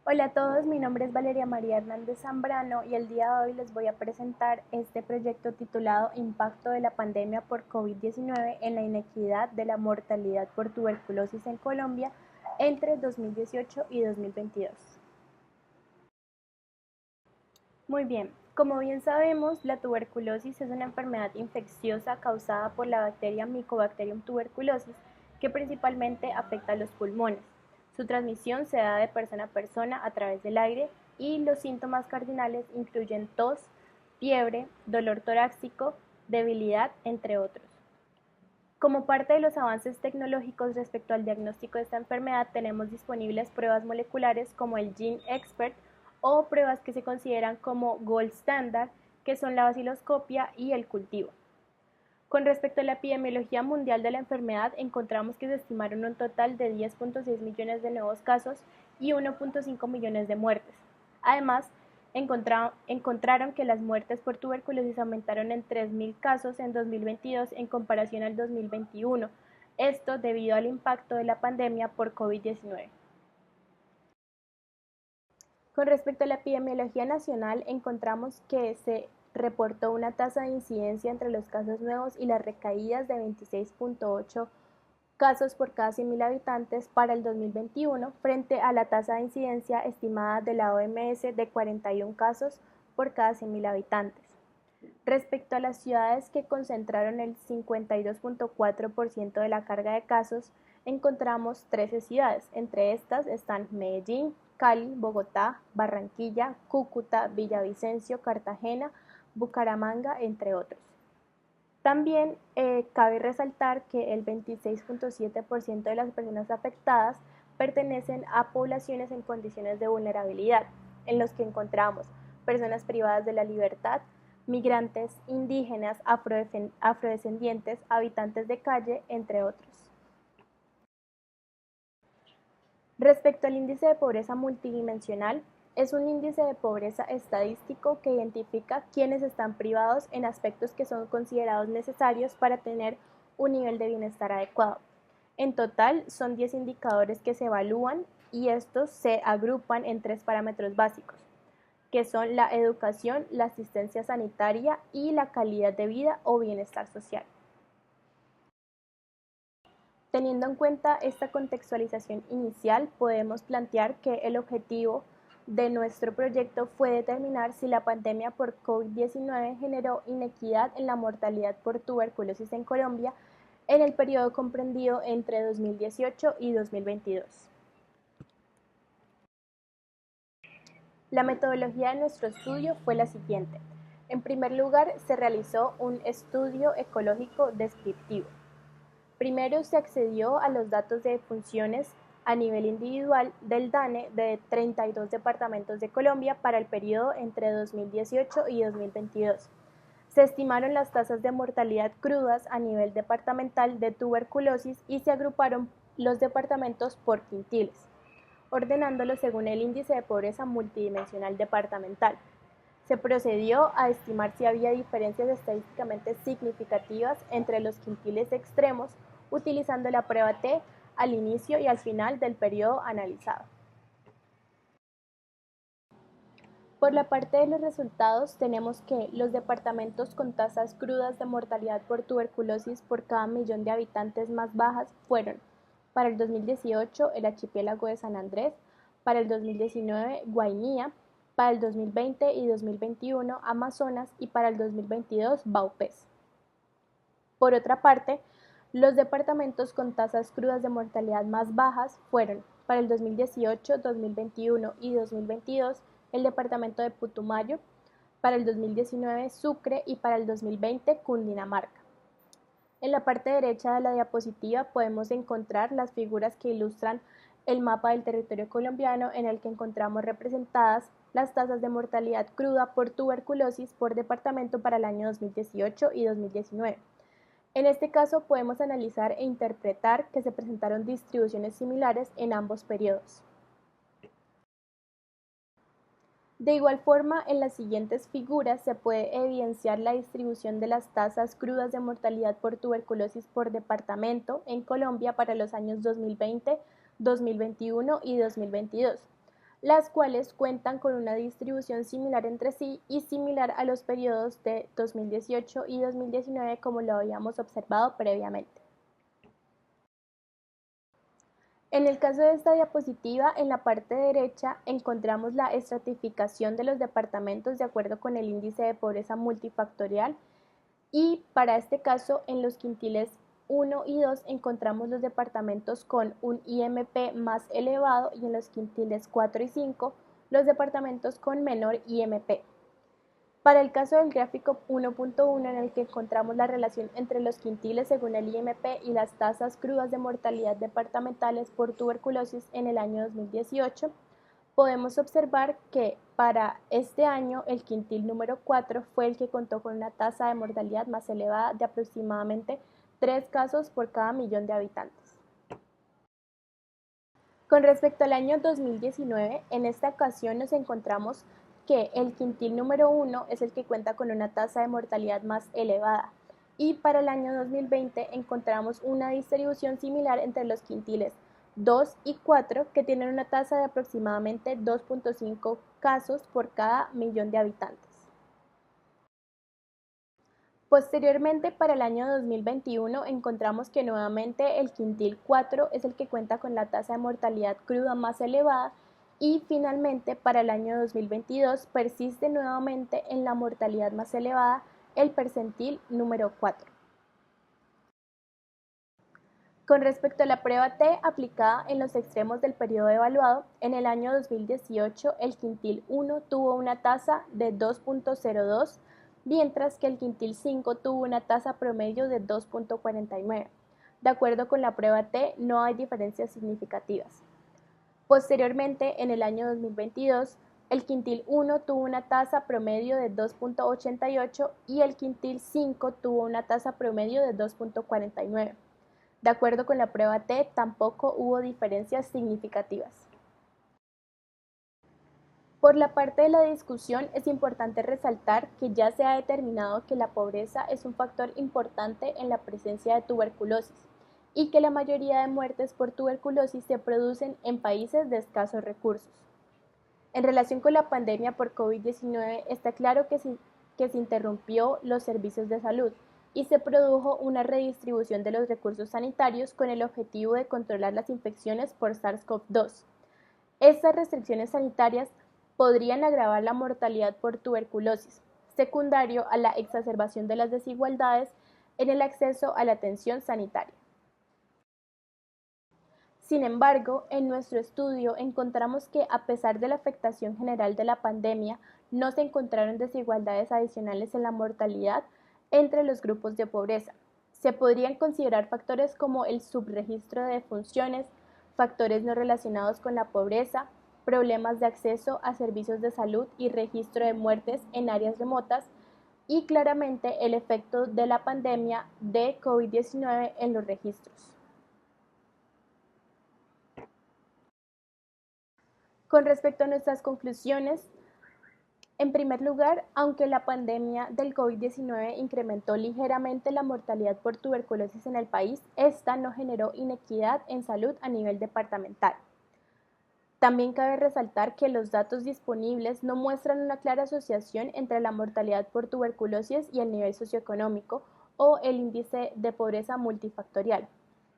Hola a todos, mi nombre es Valeria María Hernández Zambrano y el día de hoy les voy a presentar este proyecto titulado Impacto de la pandemia por COVID-19 en la inequidad de la mortalidad por tuberculosis en Colombia entre 2018 y 2022. Muy bien, como bien sabemos, la tuberculosis es una enfermedad infecciosa causada por la bacteria Mycobacterium tuberculosis que principalmente afecta a los pulmones. Su transmisión se da de persona a persona a través del aire y los síntomas cardinales incluyen tos, fiebre, dolor torácico, debilidad, entre otros. Como parte de los avances tecnológicos respecto al diagnóstico de esta enfermedad, tenemos disponibles pruebas moleculares como el GeneXpert o pruebas que se consideran como gold standard, que son la baciloscopia y el cultivo. Con respecto a la epidemiología mundial de la enfermedad, encontramos que se estimaron un total de 10.6 millones de nuevos casos y 1.5 millones de muertes. Además, encontraron que las muertes por tuberculosis aumentaron en 3.000 casos en 2022 en comparación al 2021, esto debido al impacto de la pandemia por COVID-19. Con respecto a la epidemiología nacional, encontramos que se reportó una tasa de incidencia entre los casos nuevos y las recaídas de 26.8 casos por cada 100.000 habitantes para el 2021 frente a la tasa de incidencia estimada de la OMS de 41 casos por cada 100.000 habitantes. Respecto a las ciudades que concentraron el 52.4% de la carga de casos, encontramos 13 ciudades. Entre estas están Medellín, Cali, Bogotá, Barranquilla, Cúcuta, Villavicencio, Cartagena, Bucaramanga, entre otros. También cabe resaltar que el 26.7% de las personas afectadas pertenecen a poblaciones en condiciones de vulnerabilidad, en los que encontramos personas privadas de la libertad, migrantes, indígenas, afrodescendientes, habitantes de calle, entre otros. Respecto al índice de pobreza multidimensional, es un índice de pobreza estadístico que identifica quiénes están privados en aspectos que son considerados necesarios para tener un nivel de bienestar adecuado. En total, son 10 indicadores que se evalúan y estos se agrupan en 3 parámetros básicos, que son la educación, la asistencia sanitaria y la calidad de vida o bienestar social. Teniendo en cuenta esta contextualización inicial, podemos plantear que el objetivo de nuestro proyecto fue determinar si la pandemia por COVID-19 generó inequidad en la mortalidad por tuberculosis en Colombia en el periodo comprendido entre 2018 y 2022. La metodología de nuestro estudio fue la siguiente. En primer lugar, se realizó un estudio ecológico descriptivo. Primero se accedió a los datos de funciones a nivel individual del DANE de 32 departamentos de Colombia para el periodo entre 2018 y 2022. Se estimaron las tasas de mortalidad crudas a nivel departamental de tuberculosis y se agruparon los departamentos por quintiles, ordenándolos según el índice de pobreza multidimensional departamental. Se procedió a estimar si había diferencias estadísticamente significativas entre los quintiles extremos utilizando la prueba T al inicio y al final del periodo analizado. Por la parte de los resultados tenemos que los departamentos con tasas crudas de mortalidad por tuberculosis por cada millón de habitantes más bajas fueron para el 2018 el archipiélago de San Andrés, para el 2019 Guainía, para el 2020 y 2021 Amazonas y para el 2022 Vaupés. Por otra parte, los departamentos con tasas crudas de mortalidad más bajas fueron para el 2018, 2021 y 2022 el departamento de Putumayo, para el 2019 Sucre y para el 2020 Cundinamarca. En la parte derecha de la diapositiva podemos encontrar las figuras que ilustran el mapa del territorio colombiano en el que encontramos representadas las tasas de mortalidad cruda por tuberculosis por departamento para el año 2018 y 2019. En este caso podemos analizar e interpretar que se presentaron distribuciones similares en ambos periodos. De igual forma, en las siguientes figuras se puede evidenciar la distribución de las tasas crudas de mortalidad por tuberculosis por departamento en Colombia para los años 2020, 2021 y 2022. las cuales cuentan con una distribución similar entre sí y similar a los periodos de 2018 y 2019 como lo habíamos observado previamente. En el caso de esta diapositiva, en la parte derecha encontramos la estratificación de los departamentos de acuerdo con el índice de pobreza multifactorial y para este caso en los quintiles 1 y 2 encontramos los departamentos con un IMP más elevado y en los quintiles 4 y 5 los departamentos con menor IMP. Para el caso del gráfico 1.1 en el que encontramos la relación entre los quintiles según el IMP y las tasas crudas de mortalidad departamentales por tuberculosis en el año 2018, podemos observar que para este año el quintil número 4 fue el que contó con una tasa de mortalidad más elevada de aproximadamente 3 casos por cada millón de habitantes. Con respecto al año 2019, en esta ocasión nos encontramos que el quintil número 1 es el que cuenta con una tasa de mortalidad más elevada y para el año 2020 encontramos una distribución similar entre los quintiles 2 y 4 que tienen una tasa de aproximadamente 2.5 casos por cada millón de habitantes. Posteriormente, para el año 2021, encontramos que nuevamente el quintil 4 es el que cuenta con la tasa de mortalidad cruda más elevada y finalmente para el año 2022 persiste nuevamente en la mortalidad más elevada el percentil número 4. Con respecto a la prueba T aplicada en los extremos del periodo evaluado, en el año 2018 el quintil 1 tuvo una tasa de 2.02, mientras que el quintil 5 tuvo una tasa promedio de 2.49. De acuerdo con la prueba T, no hay diferencias significativas. Posteriormente, en el año 2022, el quintil 1 tuvo una tasa promedio de 2.88 y el quintil 5 tuvo una tasa promedio de 2.49. De acuerdo con la prueba T, tampoco hubo diferencias significativas. Por la parte de la discusión, es importante resaltar que ya se ha determinado que la pobreza es un factor importante en la presencia de tuberculosis y que la mayoría de muertes por tuberculosis se producen en países de escasos recursos. En relación con la pandemia por COVID-19, está claro que se interrumpió los servicios de salud y se produjo una redistribución de los recursos sanitarios con el objetivo de controlar las infecciones por SARS-CoV-2. Estas restricciones sanitarias podrían agravar la mortalidad por tuberculosis, secundario a la exacerbación de las desigualdades en el acceso a la atención sanitaria. Sin embargo, en nuestro estudio encontramos que a pesar de la afectación general de la pandemia, no se encontraron desigualdades adicionales en la mortalidad entre los grupos de pobreza. Se podrían considerar factores como el subregistro de defunciones, factores no relacionados con la pobreza, problemas de acceso a servicios de salud y registro de muertes en áreas remotas, y claramente el efecto de la pandemia de COVID-19 en los registros. Con respecto a nuestras conclusiones, en primer lugar, aunque la pandemia del COVID-19 incrementó ligeramente la mortalidad por tuberculosis en el país, esta no generó inequidad en salud a nivel departamental. También cabe resaltar que los datos disponibles no muestran una clara asociación entre la mortalidad por tuberculosis y el nivel socioeconómico o el índice de pobreza multifactorial.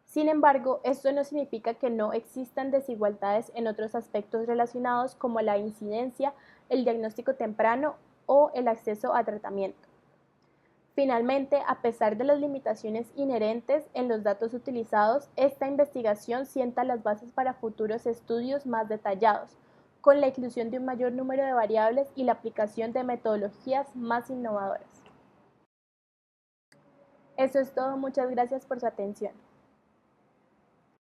Sin embargo, esto no significa que no existan desigualdades en otros aspectos relacionados como la incidencia, el diagnóstico temprano o el acceso a tratamiento. Finalmente, a pesar de las limitaciones inherentes en los datos utilizados, esta investigación sienta las bases para futuros estudios más detallados, con la inclusión de un mayor número de variables y la aplicación de metodologías más innovadoras. Eso es todo, muchas gracias por su atención.